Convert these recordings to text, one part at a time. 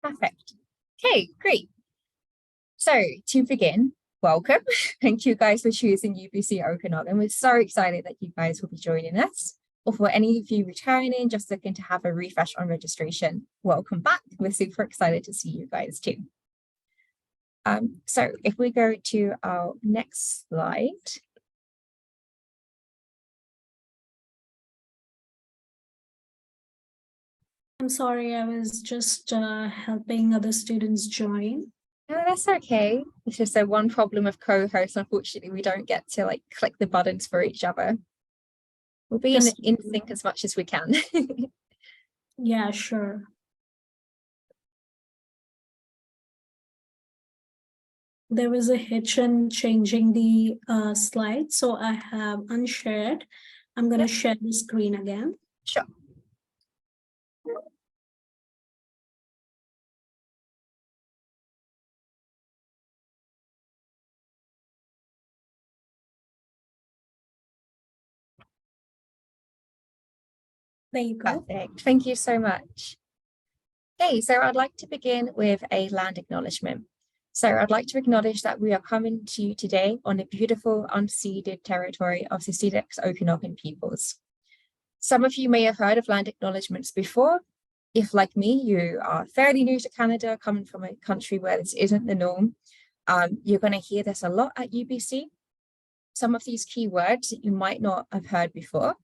Perfect. Okay, great. So to begin, welcome. Thank you guys for choosing UBCO Okanagan. We're so excited that you guys will be joining us. Or for any of you returning, just looking to have a refresh on registration, welcome back. We're super excited to see you guys too. So if we go to our next slide. I'm sorry, I was just helping other students join. No, that's okay. It's just a one problem with co-hosts. Unfortunately, we don't get to like click the buttons for each other. We'll be in sync as much as we can. Yeah, sure. There was a hitch in changing the slide, so I have unshared. I'm going to share the screen again. Sure. There you go. Perfect. Thank you so much. Okay, so I'd like to begin with a land acknowledgement. So I'd like to acknowledge that we are coming to you today on the beautiful unceded territory of the Syilx Okanagan peoples. Some of you may have heard of land acknowledgements before. If, like me, you are fairly new to Canada, coming from a country where this isn't the norm, you're going to hear this a lot at UBC. Some of these key words that you might not have heard before.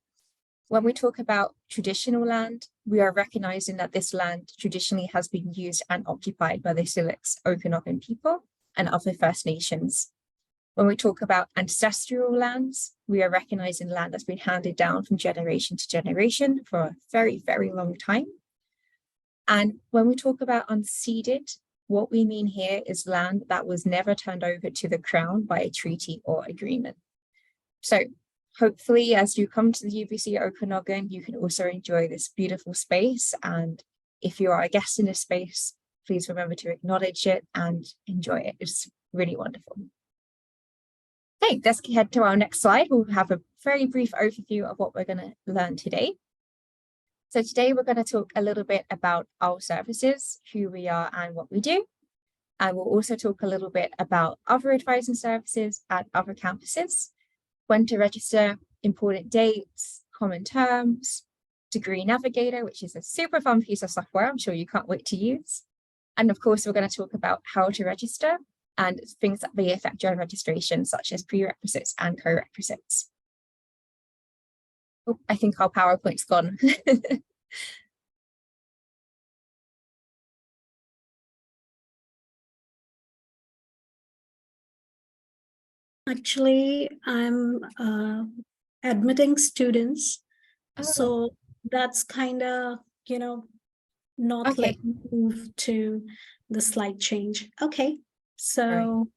When we talk about traditional land, we are recognizing that this land traditionally has been used and occupied by the Syilx Okanagan people and other First Nations. When we talk about ancestral lands, we are recognizing land that's been handed down from generation to generation for a very, very long time. And when we talk about unceded, what we mean here is land that was never turned over to the Crown by a treaty or agreement. So hopefully, as you come to the UBC Okanagan, you can also enjoy this beautiful space. And if you are a guest in this space, please remember to acknowledge it and enjoy it. It's really wonderful. Okay, let's head to our next slide. We'll have a very brief overview of what we're going to learn today. So today we're going to talk a little bit about our services, who we are and what we do. And we'll also talk a little bit about other advising services at other campuses, when to register, important dates, common terms, Degree Navigator, which is a super fun piece of software I'm sure you can't wait to use. And of course, we're going to talk about how to register and things that may affect your registration, such as prerequisites and co-requisites. Oh, I think our PowerPoint's gone. Actually, I'm admitting students. So that's kind of, not let me move to the slide change. Okay, so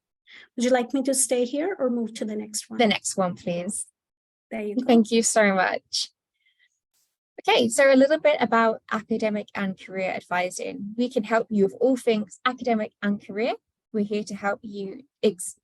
would you like me to stay here or move to the next one? The next one, please. There you go. Thank you so much. Okay, so a little bit about academic and career advising. We can help you with all things academic and career. We're here to help you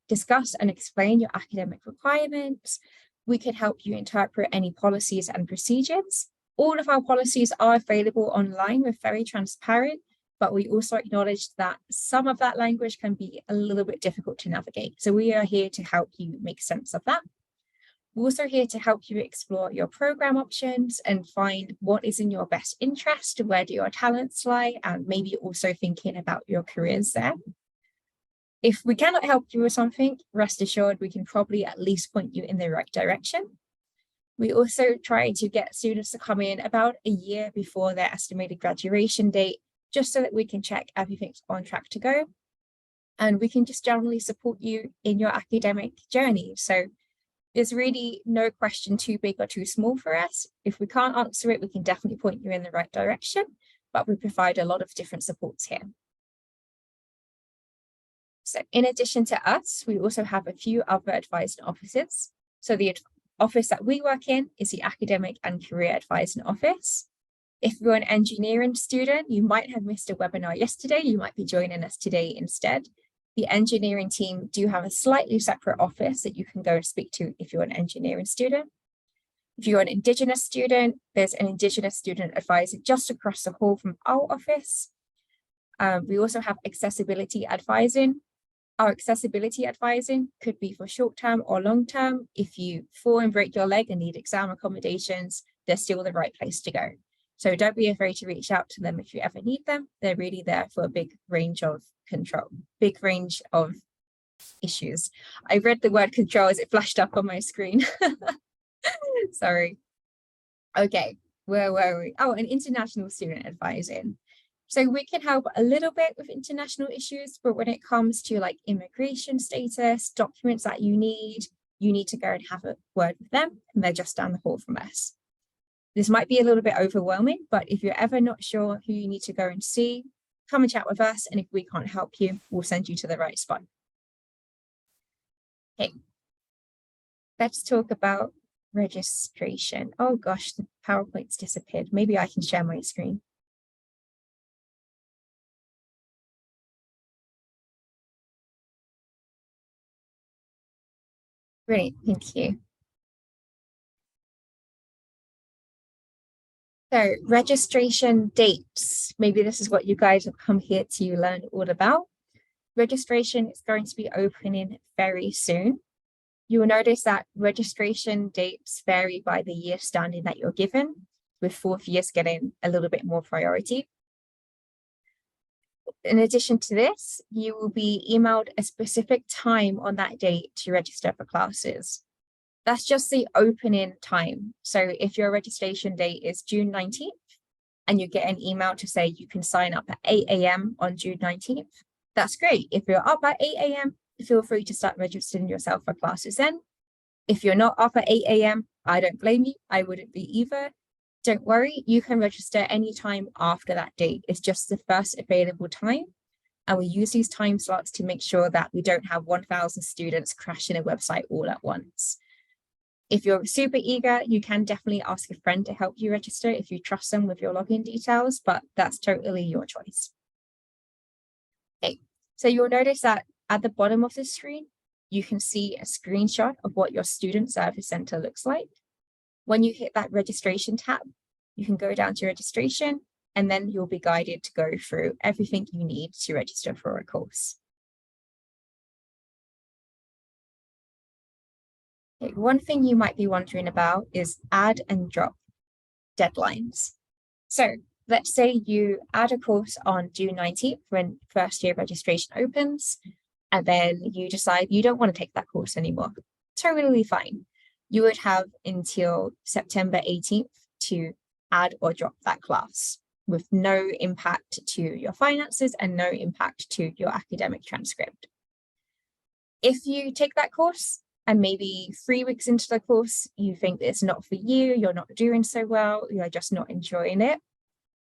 discuss and explain your academic requirements. We can help you interpret any policies and procedures. All of our policies are available online. We're very transparent, but we also acknowledge that some of that language can be a little bit difficult to navigate. So we are here to help you make sense of that. We're also here to help you explore your program options and find what is in your best interest, where do your talents lie, and maybe also thinking about your careers there. If we cannot help you with something, rest assured we can probably at least point you in the right direction. We also try to get students to come in about a year before their estimated graduation date, just so that we can check everything's on track to go. And we can just generally support you in your academic journey. So there's really no question too big or too small for us. If we can't answer it, we can definitely point you in the right direction, but we provide a lot of different supports here. So in addition to us, we also have a few other advising offices. So the office that we work in is the Academic and Career Advising Office. If you're an engineering student, you might have missed a webinar yesterday. You might be joining us today instead. The engineering team do have a slightly separate office that you can go and speak to if you're an engineering student. If you're an Indigenous student, there's an Indigenous student advisor just across the hall from our office. We also have accessibility advising. Our accessibility advising could be for short-term or long-term. If you fall and break your leg and need exam accommodations, they're still the right place to go. So don't be afraid to reach out to them if you ever need them. They're really there for a big range of issues. I read the word control as it flashed up on my screen. Sorry. Okay, where were we? Oh, and international student advising. So we can help a little bit with international issues, but when it comes to like immigration status, documents that you need to go and have a word with them, and they're just down the hall from us. This might be a little bit overwhelming, but if you're ever not sure who you need to go and see, come and chat with us, and if we can't help you, we'll send you to the right spot. Okay, let's talk about registration. Oh gosh, the PowerPoint's disappeared. Maybe I can share my screen. Great, thank you. So registration dates, maybe this is what you guys have come here to learn all about. Registration is going to be opening very soon. You will notice that registration dates vary by the year standing that you're given, with fourth years getting a little bit more priority. In addition to this, you will be emailed a specific time on that date to register for classes. That's just the opening time. So if your registration date is June 19th and you get an email to say you can sign up at 8 a.m. on June 19th, that's great. If you're up at 8 a.m., feel free to start registering yourself for classes then. If you're not up at 8 a.m., I don't blame you. I wouldn't be either. Don't worry, you can register anytime after that date. It's just the first available time. And we use these time slots to make sure that we don't have 1,000 students crashing a website all at once. If you're super eager, you can definitely ask a friend to help you register if you trust them with your login details, but that's totally your choice. Okay, so you'll notice that at the bottom of the screen, you can see a screenshot of what your student service center looks like. When you hit that registration tab, you can go down to registration, and then you'll be guided to go through everything you need to register for a course. Okay, one thing you might be wondering about is add and drop deadlines. So let's say you add a course on June 19th when first year registration opens, and then you decide you don't want to take that course anymore. Totally fine. You would have until September 18th to add or drop that class with no impact to your finances and no impact to your academic transcript. If you take that course and maybe 3 weeks into the course, you think it's not for you, you're not doing so well, you're just not enjoying it,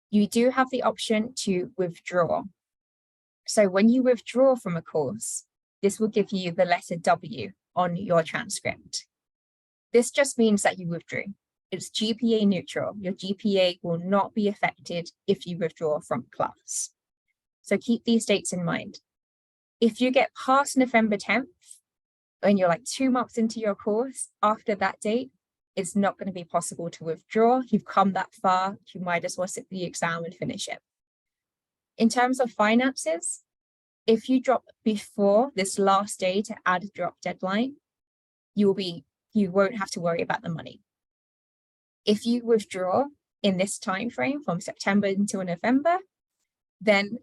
you do have the option to withdraw. So when you withdraw from a course, this will give you the letter W on your transcript. This just means that you withdrew. It's GPA neutral. Your GPA will not be affected if you withdraw from class. So keep these dates in mind. If you get past November 10th, and you're like 2 months into your course, after that date, it's not going to be possible to withdraw. You've come that far, you might as well sit the exam and finish it. In terms of finances, if you drop before this last day to add a drop deadline, you won't have to worry about the money. If you withdraw in this time frame from September until November, then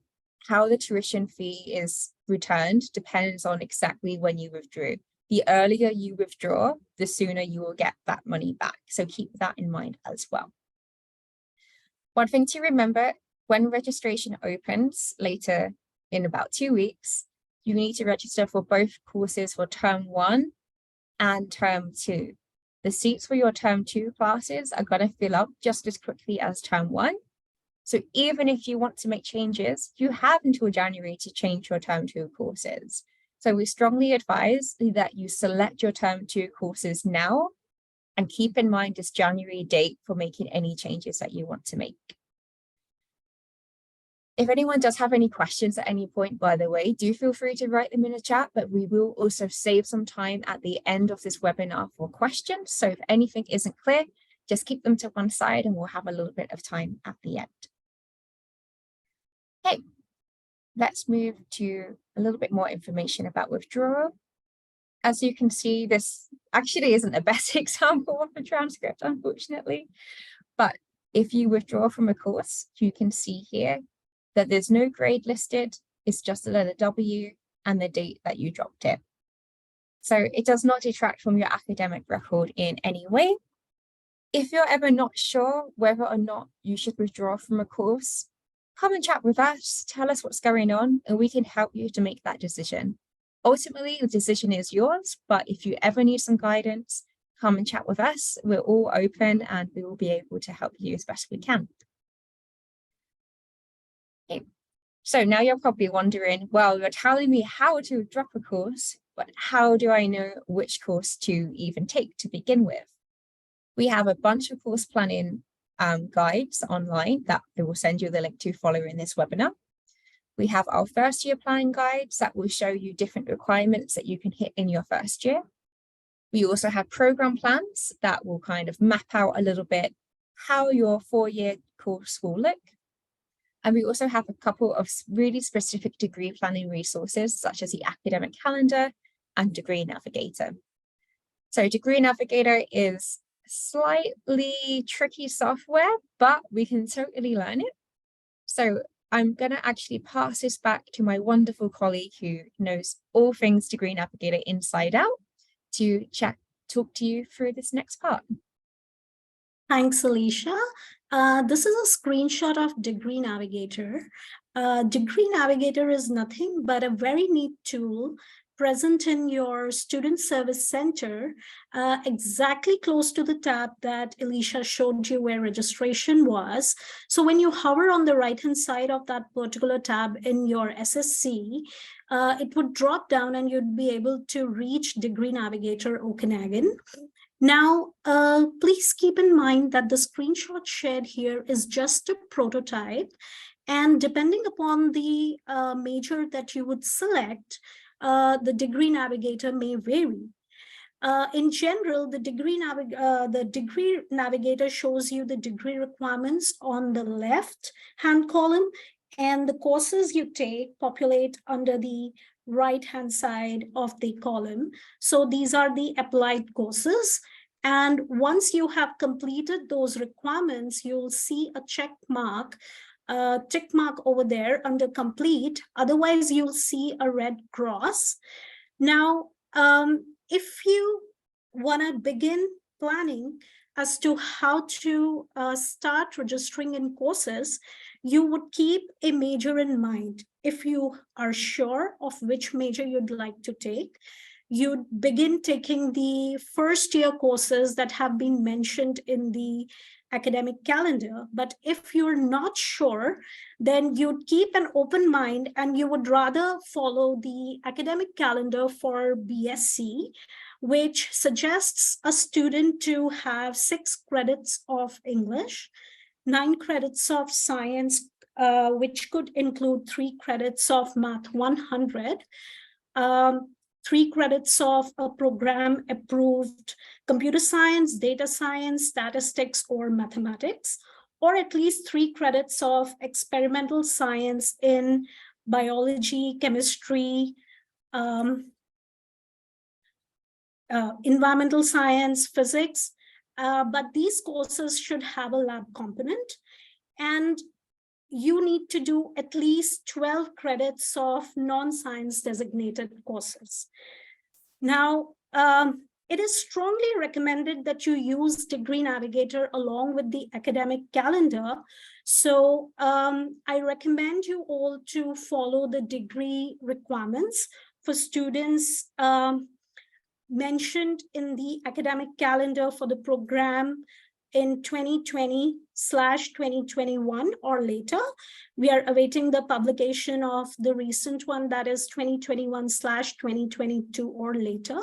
how the tuition fee is returned depends on exactly when you withdrew. The earlier you withdraw, the sooner you will get that money back. So keep that in mind as well. One thing to remember, when registration opens later in about 2 weeks, you need to register for both courses for term 1 and term 2. The seats for your term 2 classes are going to fill up just as quickly as term 1. So even if you want to make changes, you have until January to change your term 2 courses. So we strongly advise that you select your term 2 courses now and keep in mind this January date for making any changes that you want to make. If anyone does have any questions at any point, by the way, do feel free to write them in the chat, but we will also save some time at the end of this webinar for questions. So if anything isn't clear, just keep them to one side and we'll have a little bit of time at the end. Okay, let's move to a little bit more information about withdrawal. As you can see, this actually isn't the best example of a transcript, unfortunately, but if you withdraw from a course, you can see here that there's no grade listed, it's just a letter W and the date that you dropped it. So it does not detract from your academic record in any way. If you're ever not sure whether or not you should withdraw from a course, come and chat with us, tell us what's going on, and we can help you to make that decision. Ultimately, the decision is yours, but if you ever need some guidance, come and chat with us. We're all open and we will be able to help you as best we can. Okay. So now you're probably wondering, well, you're telling me how to drop a course, but how do I know which course to even take to begin with? We have a bunch of course planning guides online that I will send you the link to following this webinar. We have our first year planning guides that will show you different requirements that you can hit in your first year. We also have program plans that will kind of map out a little bit how your 4-year course will look. And we also have a couple of really specific degree planning resources, such as the academic calendar and degree navigator. So degree navigator is slightly tricky software, but we can totally learn it. So I'm going to actually pass this back to my wonderful colleague who knows all things degree navigator inside out to talk to you through this next part. Thanks, Alicia. This is a screenshot of Degree Navigator. Degree Navigator is nothing but a very neat tool present in your Student Service Center, exactly close to the tab that Alicia showed you where registration was. So when you hover on the right-hand side of that particular tab in your SSC, it would drop down and you'd be able to reach Degree Navigator Okanagan. Now, please keep in mind that the screenshot shared here is just a prototype, and depending upon the major that you would select, the Degree Navigator may vary. In general, the Degree Navigator shows you the degree requirements on the left-hand column, and the courses you take populate under the right-hand side of the column. So these are the applied courses. And once you have completed those requirements, you'll see a tick mark over there under complete. Otherwise, you'll see a red cross. Now, if you want to begin planning as to how to start registering in courses, you would keep a major in mind. If you are sure of which major you'd like to take, you'd begin taking the first year courses that have been mentioned in the academic calendar. But if you're not sure, then you'd keep an open mind and you would rather follow the academic calendar for BSc, which suggests a student to have 6 credits of English, 9 credits of science, which could include 3 credits of Math 100, 3 credits of a program approved computer science, data science, statistics, or mathematics, or at least 3 credits of experimental science in biology, chemistry, environmental science, physics. But these courses should have a lab component, and you need to do at least 12 credits of non-science designated courses. Now, it is strongly recommended that you use Degree Navigator along with the academic calendar. So I recommend you all to follow the degree requirements for students mentioned in the academic calendar for the program in 2020/2021 or later. We are awaiting the publication of the recent one, that is 2021/2022 or later.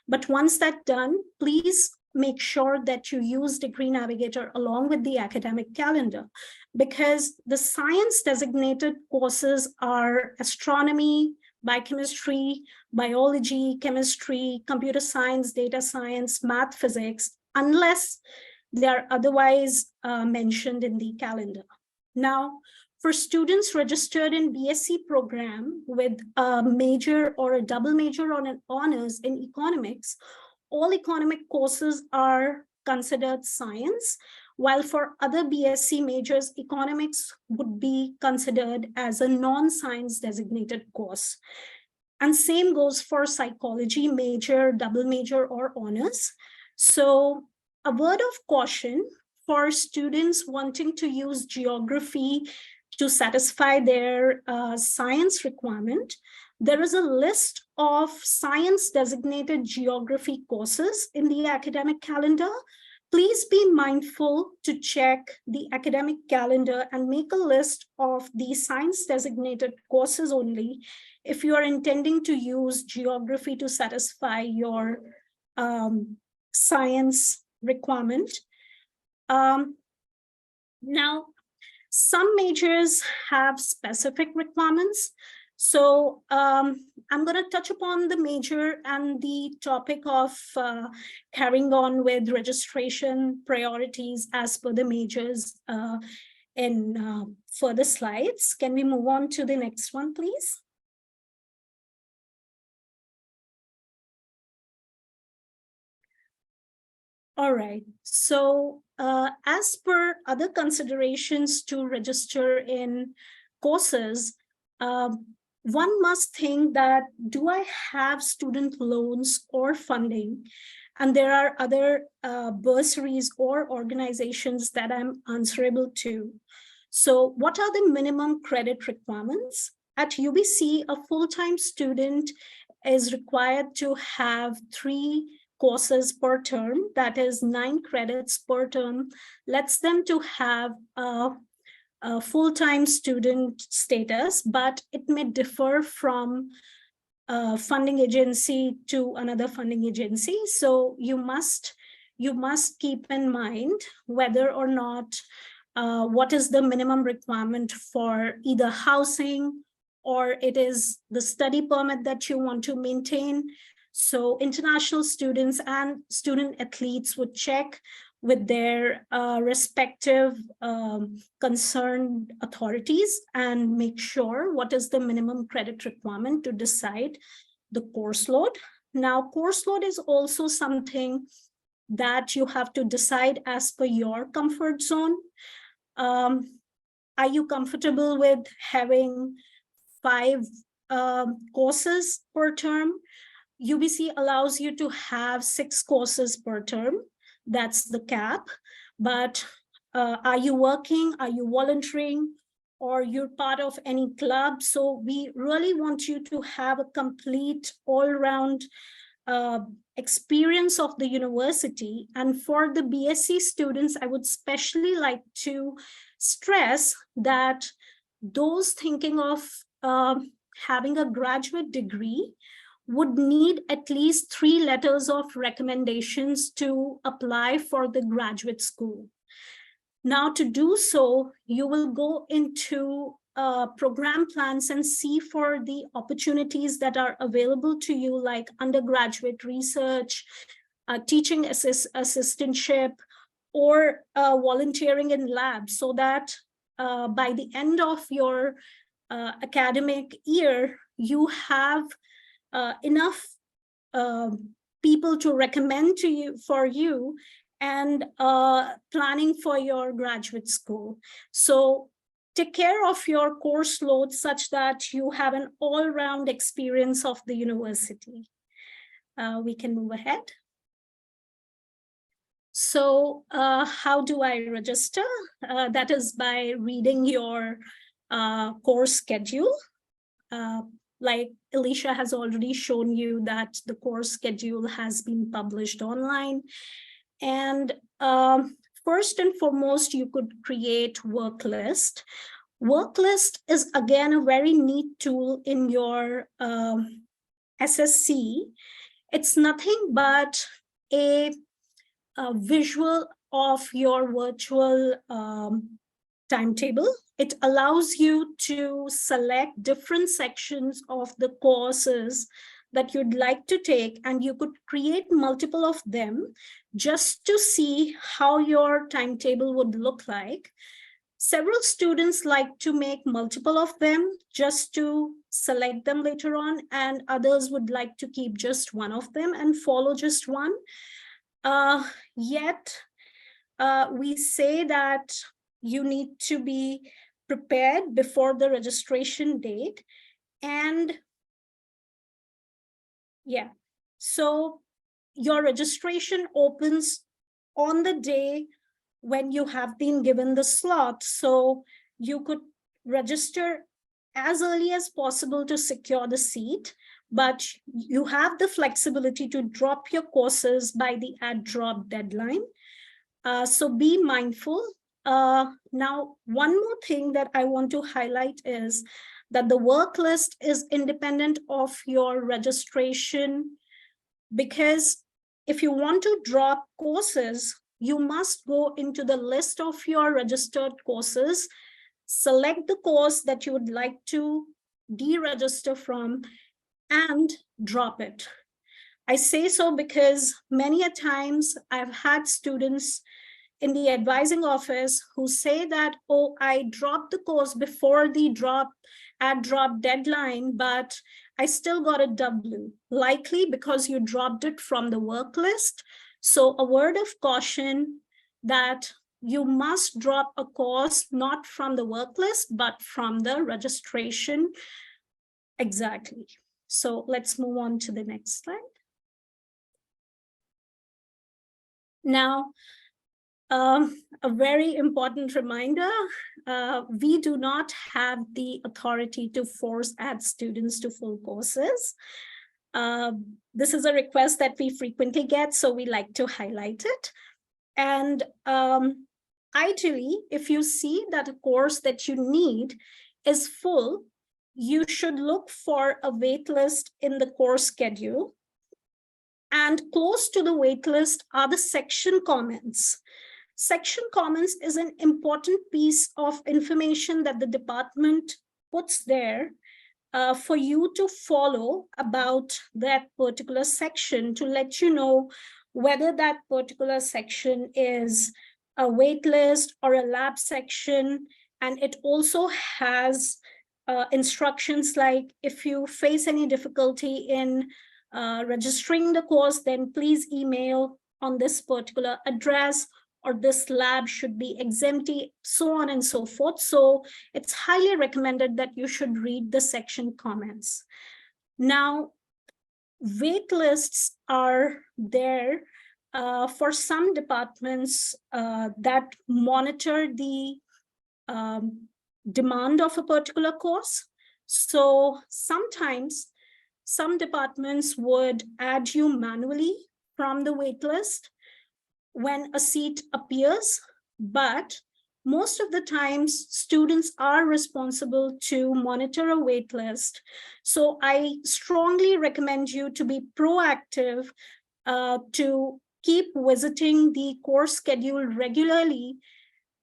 But once that's done, please make sure that you use Degree Navigator along with the academic calendar, because the science designated courses are astronomy, biochemistry, biology, chemistry, computer science, data science, math, physics, unless they are otherwise mentioned in the calendar. Now, For students registered in BSc program with a major or a double major or an honors in economics, all economic courses are considered science, while for other BSc majors, economics would be considered as a non-science designated course. And same goes for psychology major, double major, or honors. So a word of caution for students wanting to use geography to satisfy their science requirement, there is a list of science designated geography courses in the academic calendar. Please be mindful to check the academic calendar and make a list of the science designated courses only if you are intending to use geography to satisfy your science requirement. Now, some majors have specific requirements. So I'm going to touch upon the major and the topic of carrying on with registration priorities as per the majors in further slides. Can we move on to the next one, please? All right, so as per other considerations to register in courses, one must think that, do I have student loans or funding? And there are other bursaries or organizations that I'm answerable to. So what are the minimum credit requirements? At UBC, a full-time student is required to have 3 courses per term, that is 9 credits per term, lets them to have a full-time student status, but it may differ from a funding agency to another funding agency. So you must keep in mind whether or not what is the minimum requirement for either housing, or it is the study permit that you want to maintain. So international students and student athletes would check with their respective concerned authorities and make sure what is the minimum credit requirement to decide the course load. Now, course load is also something that you have to decide as per your comfort zone. Are you comfortable with having 5 courses per term? UBC allows you to have 6 courses per term. That's the cap. But are you working? Are you volunteering? Or you're part of any club? So we really want you to have a complete all-round experience of the university. And for the BSc students, I would especially like to stress that those thinking of having a graduate degree would need at least 3 letters of recommendations to apply for the graduate school. Now, to do so, you will go into program plans and see for the opportunities that are available to you, like undergraduate research, teaching assistantship, or volunteering in labs, so that by the end of your academic year, you have enough people to recommend to you for you and planning for your graduate school. So take care of your course load such that you have an all-round experience of the university. We can move ahead. So how do I register? That is by reading your course schedule. Like Alicia has already shown you that the course schedule has been published online. And first and foremost, you could create work list. Work list is again a very neat tool in your SSC. It's nothing but a visual of your virtual timetable. It allows you to select different sections of the courses that you'd like to take, and you could create multiple of them just to see how your timetable would look like. Several students like to make multiple of them just to select them later on, and others would like to keep just one of them and follow just one. Yet, we say that you need to be prepared before the registration date. And yeah, so your registration opens on the day when you have been given the slot. So you could register as early as possible to secure the seat, but you have the flexibility to drop your courses by the add-drop deadline. So be mindful. Now, one more thing that I want to highlight is that the work list is independent of your registration, because if you want to drop courses, you must go into the list of your registered courses, select the course that you would like to deregister from, and drop it. I say so because many a times I've had students in the advising office who say that, oh, I dropped the course before the add-drop deadline, but I still got a W, likely because you dropped it from the work list. So a word of caution that you must drop a course not from the work list, but from the registration. Exactly. So let's move on to the next slide. Now, a very important reminder, we do not have the authority to force add students to full courses. This is a request that we frequently get, so we like to highlight it. And ideally, if you see that a course that you need is full, you should look for a wait list in the course schedule. And close to the wait list are the section comments. Section comments is an important piece of information that the department puts there for you to follow about that particular section, to let you know whether that particular section is a wait list or a lab section. And it also has instructions like, if you face any difficulty in registering the course, then please email on this particular address, or this lab should be exempted, so on and so forth. So it's highly recommended that you should read the section comments. Now, wait lists are there for some departments that monitor the demand of a particular course. So sometimes some departments would add you manually from the wait list when a seat appears, but most of the times students are responsible to monitor a wait list. So I strongly recommend you to be proactive, to keep visiting the course schedule regularly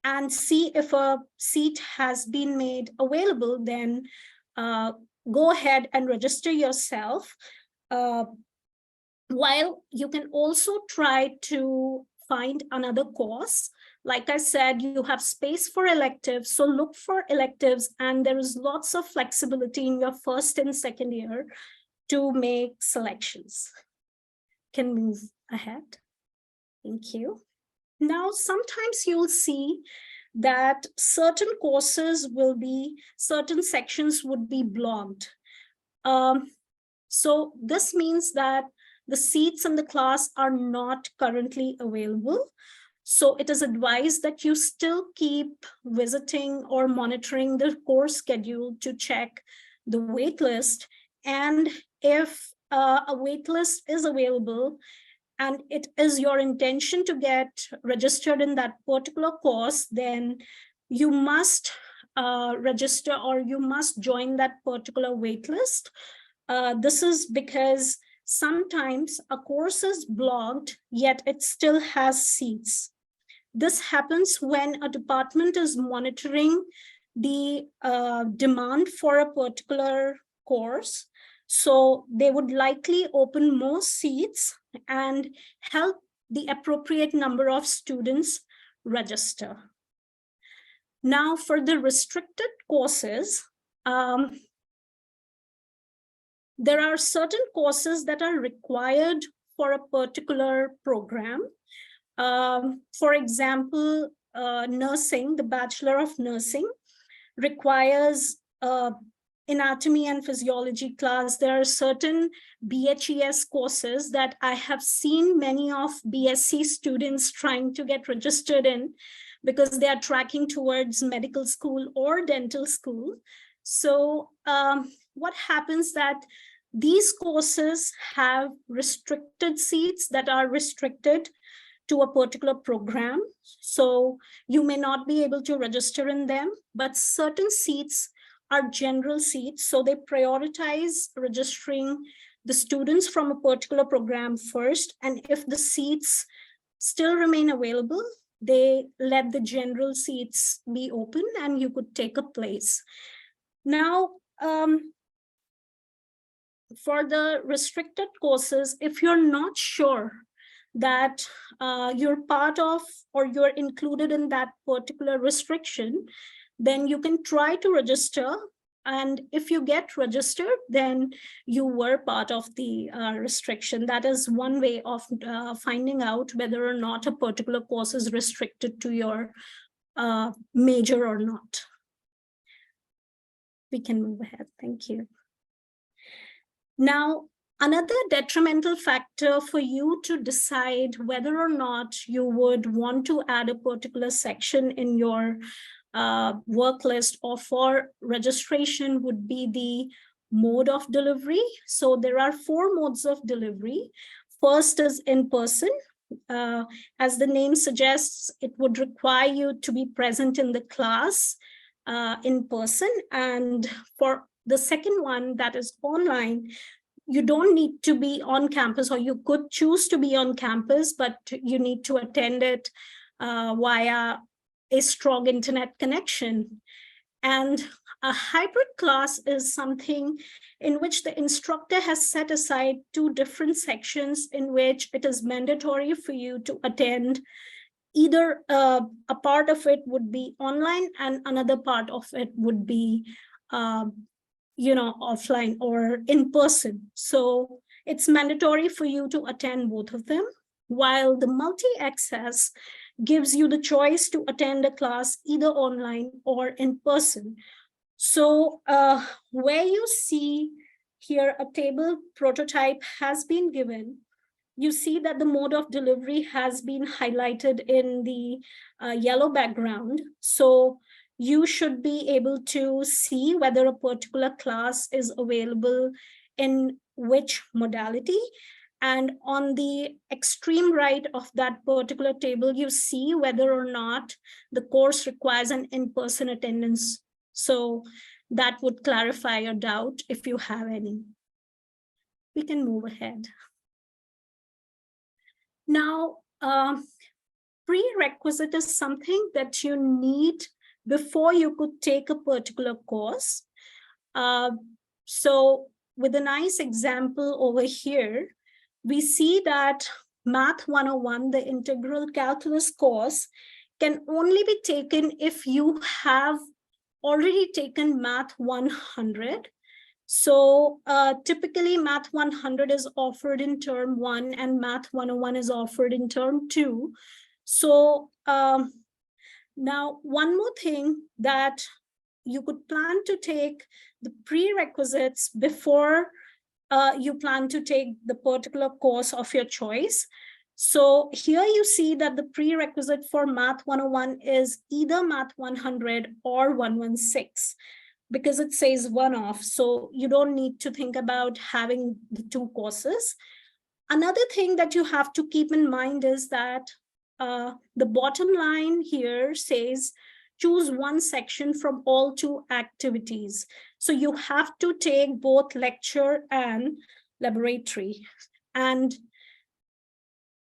and see if a seat has been made available. Then go ahead and register yourself. While you can also try to find another course. Like I said, you have space for electives, so look for electives, and there is lots of flexibility in your first and second year to make selections. Can move ahead. Thank you. Now, sometimes you'll see that certain courses will be, certain sections would be blocked. So this means that the seats in the class are not currently available. So it is advised that you still keep visiting or monitoring the course schedule to check the wait list. And if a wait list is available and it is your intention to get registered in that particular course, then you must register, or you must join that particular wait list. This is because sometimes a course is blocked, yet it still has seats. This happens when a department is monitoring the demand for a particular course. So they would likely open more seats and help the appropriate number of students register. Now for the restricted courses, there are certain courses that are required for a particular program. For example, nursing, the Bachelor of Nursing requires anatomy and physiology class. There are certain BHES courses that I have seen many of BSc students trying to get registered in because they are tracking towards medical school or dental school. So what happens that these courses have restricted seats that are restricted to a particular program. So you may not be able to register in them, but certain seats are general seats. So they prioritize registering the students from a particular program first. And if the seats still remain available, they let the general seats be open and you could take a place. Now, for the restricted courses, if you're not sure that you're part of or you're included in that particular restriction, then you can try to register. And if you get registered, then you were part of the restriction. That is one way of finding out whether or not a particular course is restricted to your major or not. We can move ahead. Thank you. Now, another detrimental factor for you to decide whether or not you would want to add a particular section in your work list or for registration would be the mode of delivery. So there are 4 modes of delivery. First is in person. As the name suggests, it would require you to be present in the class in person. And for the second one, that is online, you don't need to be on campus, or you could choose to be on campus, but you need to attend it via a strong internet connection. And a hybrid class is something in which the instructor has set aside 2 different sections in which it is mandatory for you to attend. Either a part of it would be online and another part of it would be offline or in person. So it's mandatory for you to attend both of them, while the multi-access gives you the choice to attend a class either online or in person. So where you see here a table prototype has been given, you see that the mode of delivery has been highlighted in the yellow background. So you should be able to see whether a particular class is available in which modality. And on the extreme right of that particular table, you see whether or not the course requires an in-person attendance. So that would clarify your doubt if you have any. We can move ahead. Now, prerequisite is something that you need before you could take a particular course. So with a nice example over here, we see that Math 101, the integral calculus course, can only be taken if you have already taken Math 100. So typically Math 100 is offered in term 1 and Math 101 is offered in term 2. So now one more thing that you could plan to take the prerequisites before you plan to take the particular course of your choice. So here you see that the prerequisite for Math 101 is either Math 100 or 116. Because it says one off, so you don't need to think about having the 2 courses. Another thing that you have to keep in mind is that the bottom line here says choose one section from all 2 activities. So you have to take both lecture and laboratory. And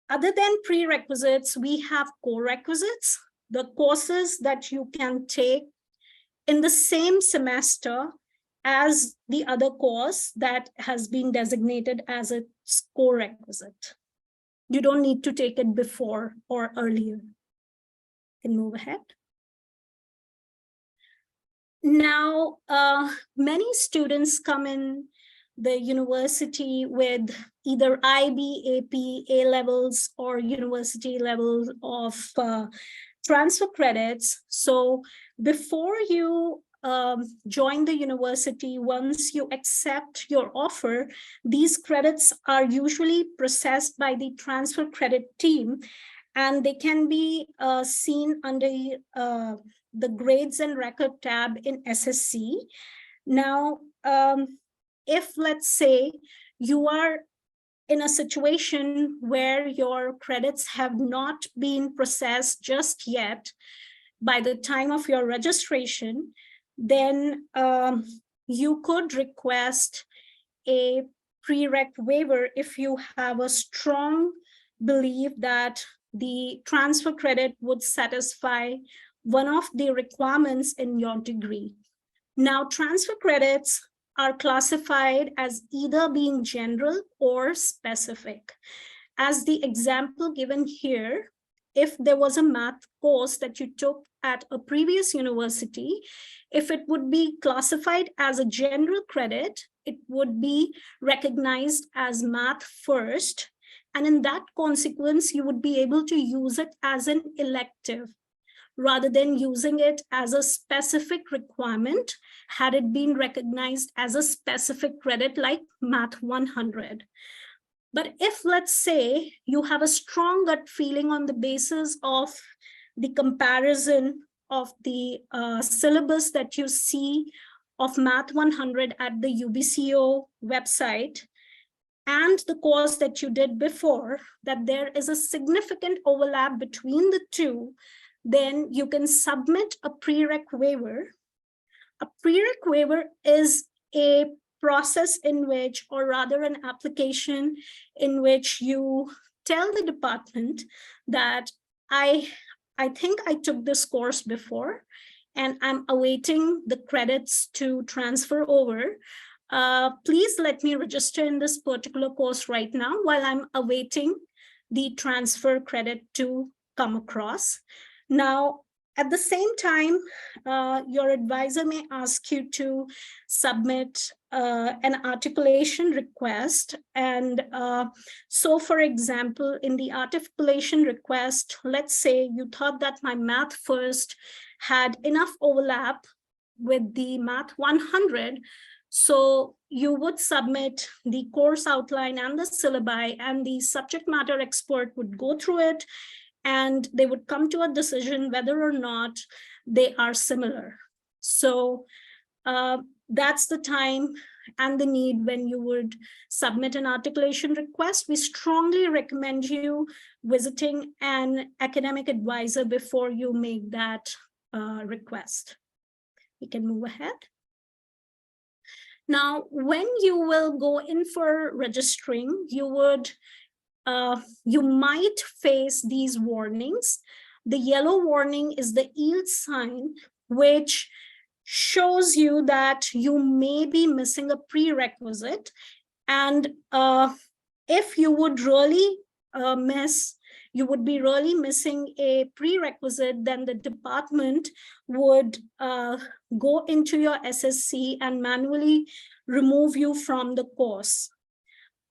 other than prerequisites, we have co-requisites, the courses that you can take in the same semester as the other course that has been designated as a core requisite. You don't need to take it before or earlier. You can move ahead. Now, many students come in the university with either IB, AP, A levels, or university level of transfer credits. So before you join the university, once you accept your offer, these credits are usually processed by the transfer credit team, and they can be seen under the grades and record tab in SSC. Now, if let's say you are in a situation where your credits have not been processed just yet by the time of your registration, then you could request a prereq waiver if you have a strong belief that the transfer credit would satisfy one of the requirements in your degree. Now, transfer credits are classified as either being general or specific. As the example given here, if there was a math course that you took at a previous university, if it would be classified as a general credit, it would be recognized as math first. And in that consequence, you would be able to use it as an elective rather than using it as a specific requirement had it been recognized as a specific credit like Math 100. But if, let's say, you have a strong gut feeling on the basis of the comparison of the syllabus that you see of Math 100 at the UBCO website, and the course that you did before, that there is a significant overlap between the two, then you can submit a prereq waiver. A prereq waiver is a process in which, or rather an application in which you tell the department that I think I took this course before and I'm awaiting the credits to transfer over. Please let me register in this particular course right now while I'm awaiting the transfer credit to come across. Now, at the same time, your advisor may ask you to submit an articulation request. And so, for example, in the articulation request, let's say you thought that my math first had enough overlap with the Math 100. So you would submit the course outline and the syllabi, and the subject matter expert would go through it, and they would come to a decision whether or not they are similar. So that's the time and the need when you would submit an articulation request. We strongly recommend you visiting an academic advisor before you make that request. We can move ahead. Now, when you will go in for registering, you might face these warnings. The yellow warning is the yield sign, which shows you that you may be missing a prerequisite. And if you would really you would be really missing a prerequisite, then the department would go into your SSC and manually remove you from the course.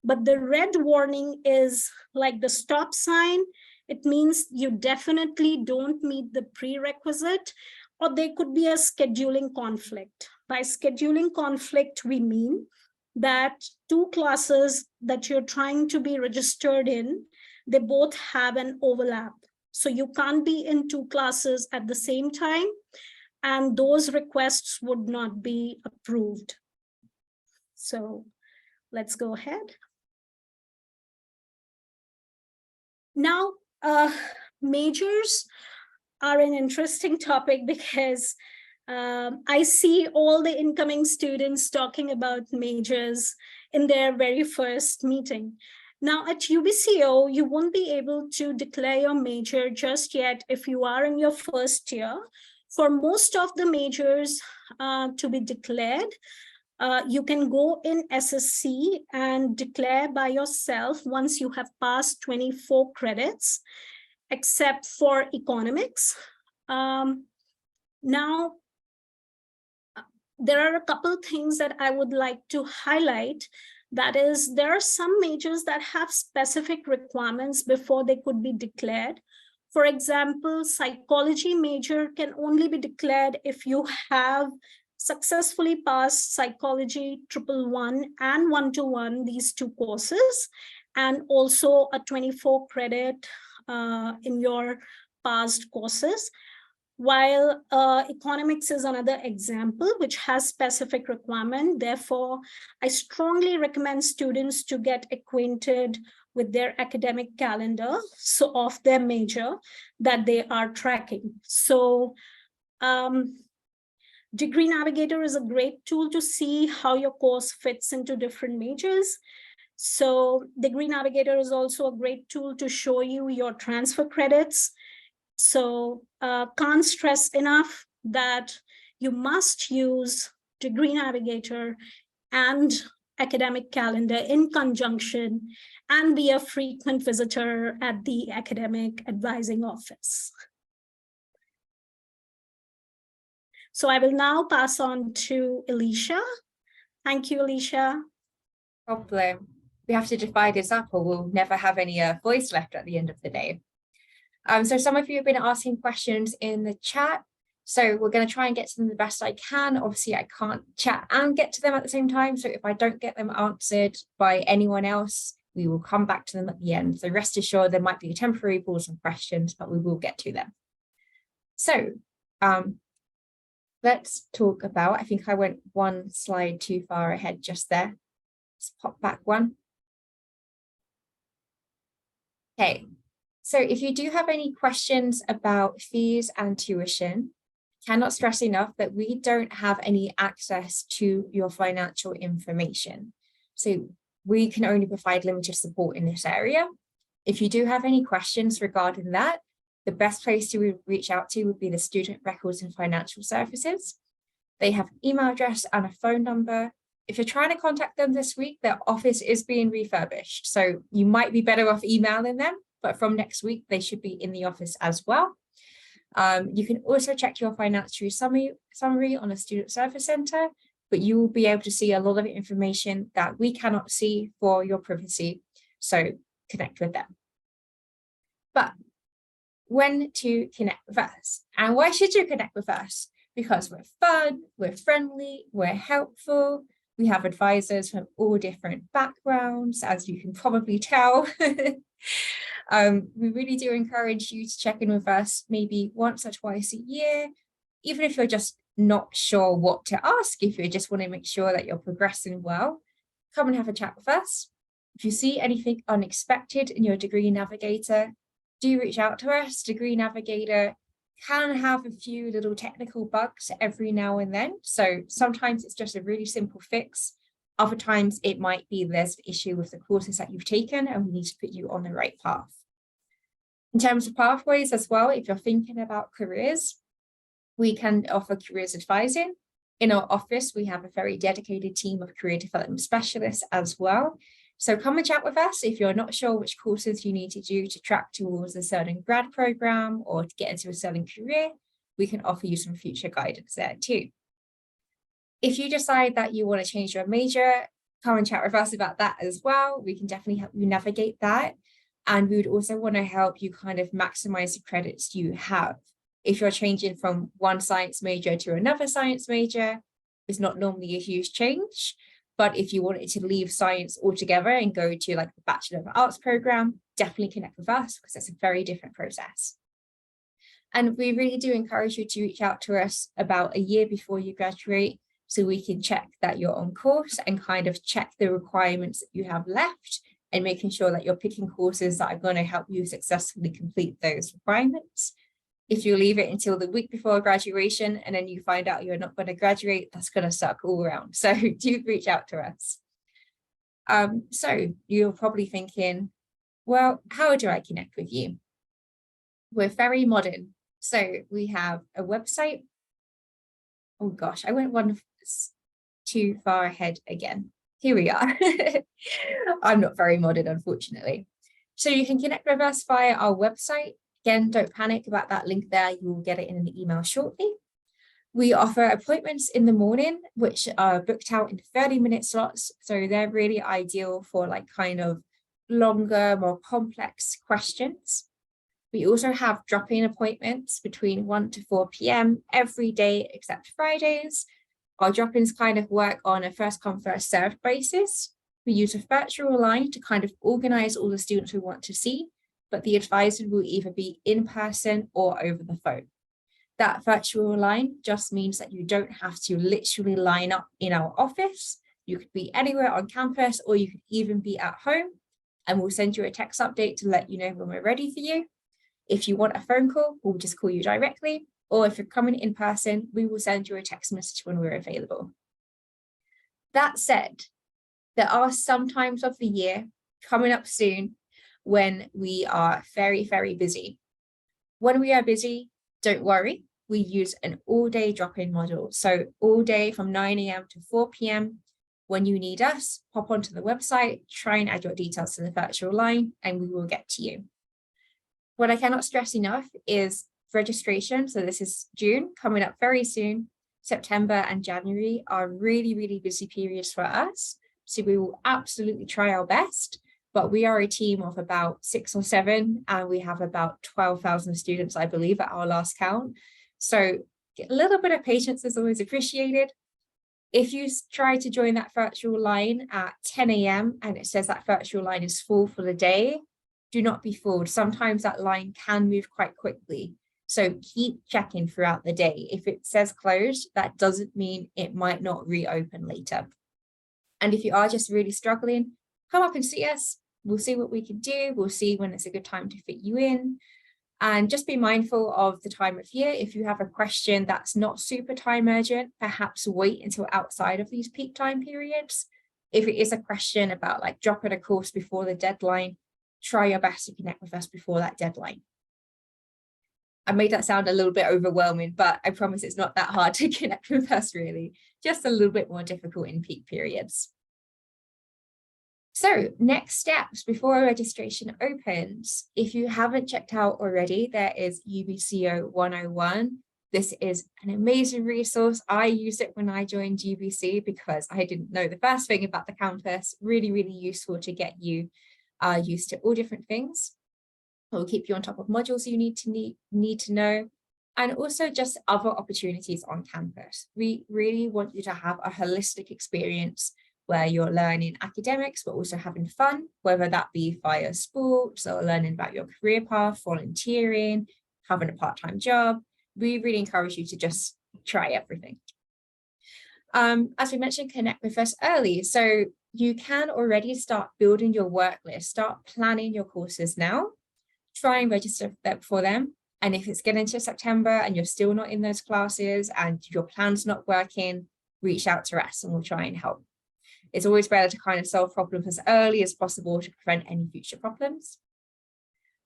But the red warning is like the stop sign. It means you definitely don't meet the prerequisite, or there could be a scheduling conflict. By scheduling conflict, we mean that two classes that you're trying to be registered in, they both have an overlap. So you can't be in two classes at the same time, and those requests would not be approved. So let's go ahead. Now, majors are an interesting topic because I see all the incoming students talking about majors in their very first meeting. Now, at UBCO, you won't be able to declare your major just yet if you are in your first year. For most of the majors to be declared, you can go in SSC and declare by yourself once you have passed 24 credits, except for economics. Now, there are a couple things that I would like to highlight. That is, there are some majors that have specific requirements before they could be declared. For example, psychology major can only be declared if you have successfully passed psychology 111 and 121, these two courses, and also a 24 credit in your past courses. While economics is another example which has specific requirement. Therefore, I strongly recommend students to get acquainted with their academic calendar, so of their major that they are tracking. So Degree Navigator is a great tool to see how your course fits into different majors. So Degree Navigator is also a great tool to show you your transfer credits. So can't stress enough that you must use Degree Navigator and academic calendar in conjunction and be a frequent visitor at the academic advising office. So I will now pass on to Alicia. Thank you, Alicia. No problem. We have to divide this up or we'll never have any voice left at the end of the day. So some of you have been asking questions in the chat. So we're going to try and get to them the best I can. Obviously, I can't chat and get to them at the same time. So if I don't get them answered by anyone else, we will come back to them at the end. So rest assured, there might be a temporary pause on questions, but we will get to them. So let's talk about, I think I went one slide too far ahead just there. Let's pop back one. Okay. So if you do have any questions about fees and tuition, cannot stress enough that we don't have any access to your financial information. So we can only provide limited support in this area. If you do have any questions regarding that, the best place to reach out to would be the Student Records and Financial Services. They have an email address and a phone number. If you're trying to contact them this week, their office is being refurbished. So you might be better off emailing them, but from next week, they should be in the office as well. You can also check your financial summary on a Student Service Center, but you will be able to see a lot of information that we cannot see for your privacy. So connect with them. But when to connect with us? And why should you connect with us? Because we're fun, we're friendly, we're helpful. We have advisors from all different backgrounds, as you can probably tell. We really do encourage you to check in with us maybe once or twice a year, even if you're just not sure what to ask, if you just want to make sure that you're progressing well, come and have a chat with us. If you see anything unexpected in your Degree Navigator, do reach out to us. Degree Navigator can have a few little technical bugs every now and then. So sometimes it's just a really simple fix. Other times it might be there's an issue with the courses that you've taken and we need to put you on the right path. In terms of pathways as well, if you're thinking about careers, we can offer careers advising. In our office, we have a very dedicated team of career development specialists as well. So come and chat with us if you're not sure which courses you need to do to track towards a certain grad program or to get into a certain career. We can offer you some future guidance there too. If you decide that you want to change your major, come and chat with us about that as well. We can definitely help you navigate that. And we would also want to help you kind of maximize the credits you have. If you're changing from one science major to another science major, it's not normally a huge change. But if you wanted to leave science altogether and go to like the Bachelor of Arts program, definitely connect with us because it's a very different process. And we really do encourage you to reach out to us about a year before you graduate so we can check that you're on course and kind of check the requirements that you have left and making sure that you're picking courses that are going to help you successfully complete those requirements. If you leave it until the week before graduation and then you find out you're not going to graduate, that's going to suck all around. So do reach out to us. So you're probably thinking, well, how do I connect with you? We're very modern. So we have a website. Oh gosh, I went one too far ahead again. Here we are. I'm not very modern, unfortunately. So you can connect with us via our website. Again, don't panic about that link there. You will get it in an email shortly. We offer appointments in the morning, which are booked out in 30-minute slots. So they're really ideal for like kind of longer, more complex questions. We also have drop-in appointments between 1 to 4 p.m. every day except Fridays. Our drop-ins kind of work on a first come, first served basis. We use a virtual line to kind of organize all the students we want to see, but the advisor will either be in person or over the phone. That virtual line just means that you don't have to literally line up in our office. You could be anywhere on campus, or you could even be at home, and we'll send you a text update to let you know when we're ready for you. If you want a phone call, we'll just call you directly, or if you're coming in person, we will send you a text message when we're available. That said, there are some times of the year coming up soon when we are very, very busy. When we are busy, don't worry, we use an all-day drop-in model. So all day from 9 a.m. to 4 p.m. When you need us, hop onto the website, try and add your details to the virtual line, and we will get to you. What I cannot stress enough is registration. So this is June, coming up very soon. September and January are really, really busy periods for us. So we will absolutely try our best. But we are a team of about 6 or 7, and we have about 12,000 students, I believe, at our last count. So a little bit of patience is always appreciated. If you try to join that virtual line at 10 a.m. and it says that virtual line is full for the day, do not be fooled. Sometimes that line can move quite quickly. So keep checking throughout the day. If it says closed, that doesn't mean it might not reopen later. And if you are just really struggling, come up and see us. We'll see what we can do. We'll see when it's a good time to fit you in. And just be mindful of the time of year. If you have a question that's not super time urgent, perhaps wait until outside of these peak time periods. If it is a question about like dropping a course before the deadline, try your best to connect with us before that deadline. I made that sound a little bit overwhelming, but I promise it's not that hard to connect with us really, just a little bit more difficult in peak periods. So next steps before registration opens, if you haven't checked out already, there is UBCO 101. This is an amazing resource. I used it when I joined UBC because I didn't know the first thing about the campus. Really, really useful to get you used to all different things. It will keep you on top of modules you need to know, and also just other opportunities on campus. We really want you to have a holistic experience where you're learning academics, but also having fun, whether that be via sports or learning about your career path, volunteering, having a part-time job. We really encourage you to just try everything. As we mentioned, connect with us early. So you can already start building your work list, start planning your courses now, try and register for them. And if it's getting to September and you're still not in those classes and your plan's not working, reach out to us and we'll try and help. It's always better to kind of solve problems as early as possible to prevent any future problems.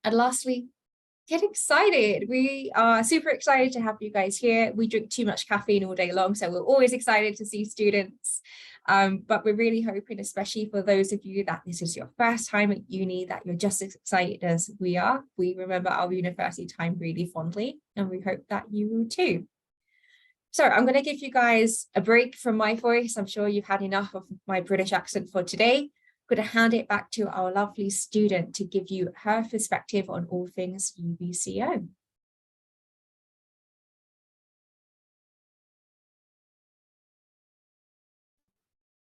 And lastly, get excited. We are super excited to have you guys here. We drink too much caffeine all day long, so we're always excited to see students. But we're really hoping, especially for those of you that this is your first time at uni, that you're just as excited as we are. We remember our university time really fondly, and we hope that you will too. So I'm going to give you guys a break from my voice. I'm sure you've had enough of my British accent for today. I'm going to hand it back to our lovely student to give you her perspective on all things UBCO.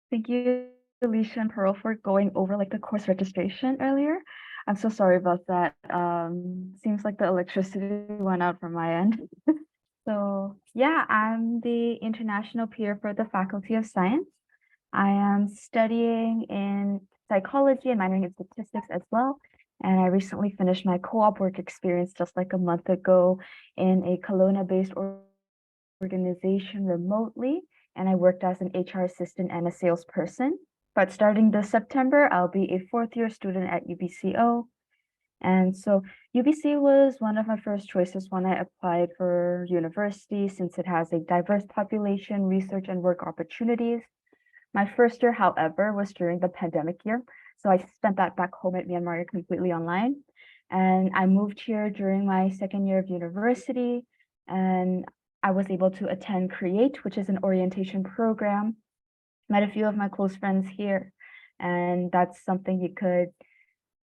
Thank you, Alicia and Pearl, for going over like the course registration earlier. I'm so sorry about that. Seems like the electricity went out from my end. So yeah, I'm the international peer for the Faculty of Science. I am studying in psychology and minoring in statistics as well. And I recently finished my co-op work experience just like a month ago in a Kelowna-based organization remotely. And I worked as an HR assistant and a salesperson. But starting this September, I'll be a 4th-year student at UBCO. And so UBC was one of my first choices when I applied for university, since it has a diverse population, research and work opportunities. My first year, however, was during the pandemic year. So I spent that back home at Myanmar completely online. And I moved here during my 2nd year of university. And I was able to attend Create, which is an orientation program. Met a few of my close friends here, and that's something you could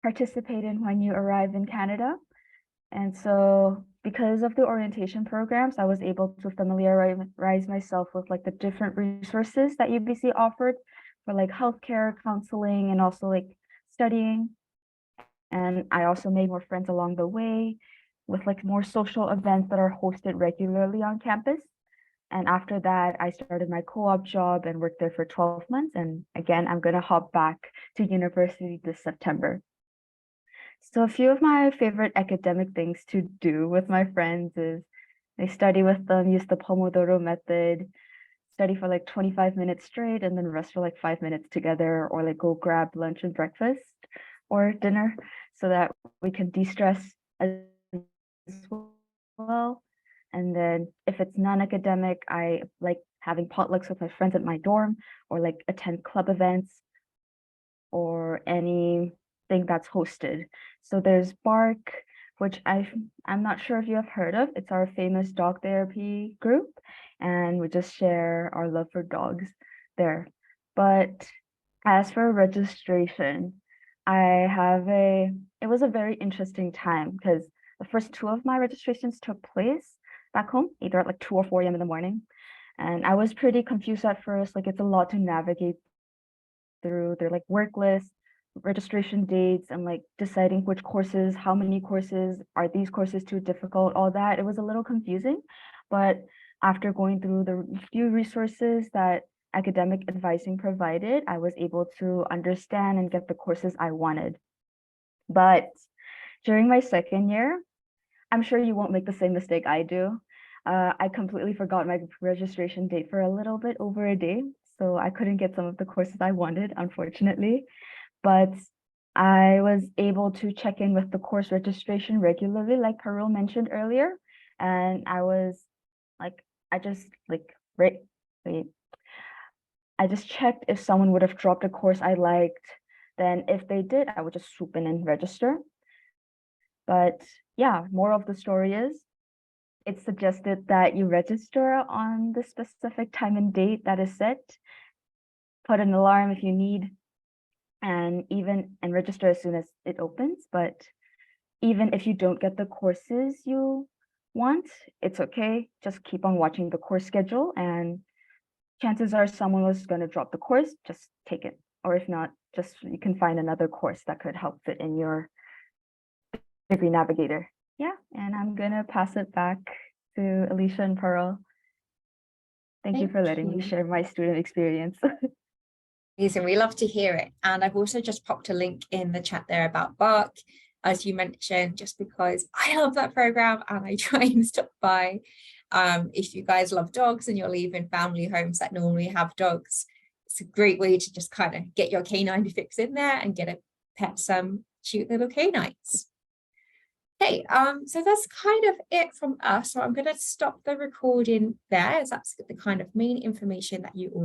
participate in when you arrive in Canada. And so because of the orientation programs, I was able to familiarize myself with like the different resources that UBC offered for like healthcare, counseling, and also like studying. And I also made more friends along the way with like more social events that are hosted regularly on campus. And after that, I started my co-op job and worked there for 12 months. And again, I'm going to hop back to university this September. So a few of my favorite academic things to do with my friends is I study with them, use the Pomodoro method, study for like 25 minutes straight, and then rest for like 5 minutes together, or like go grab lunch and breakfast or dinner so that we can de-stress as well. And then if it's non-academic, I like having potlucks with my friends at my dorm, or like attend club events or anything that's hosted. So there's Bark, which I'm not sure if you have heard of. It's our famous dog therapy group, and we just share our love for dogs there. But as for registration, it was a very interesting time because the first two of my registrations took place back home, either at like 2 or 4 a.m. in the morning. And I was pretty confused at first, like it's a lot to navigate through. They're like work lists, registration dates, and like deciding which courses, how many courses, are these courses too difficult, all that. It was a little confusing, but after going through the few resources that academic advising provided, I was able to understand and get the courses I wanted. But during my second year, I'm sure you won't make the same mistake I do. I completely forgot my registration date for a little bit over a day, so I couldn't get some of the courses I wanted, unfortunately. But I was able to check in with the course registration regularly, like Carol mentioned earlier. And I was like, I just checked if someone would have dropped a course I liked. Then if they did, I would just swoop in and register. But yeah, moral of the story is it's suggested that you register on the specific time and date that is set. Put an alarm if you need, and register as soon as it opens. But even if you don't get the courses you want, it's okay. Just keep on watching the course schedule, and chances are someone was going to drop the course, just take it. Or if not, just you can find another course that could help fit in your degree navigator. Yeah, and I'm going to pass it back to Alicia and Pearl. Thank you for letting me share my student experience. Amazing. We love to hear it. And I've also just popped a link in the chat there about Bark, as you mentioned, just because I love that program and I try and stop by. If you guys love dogs and you're leaving family homes that normally have dogs, it's a great way to just kind of get your canine fix in there and get a pet some cute little canines. Okay, so that's kind of it from us. So I'm going to stop the recording there, as that's the kind of main information that you all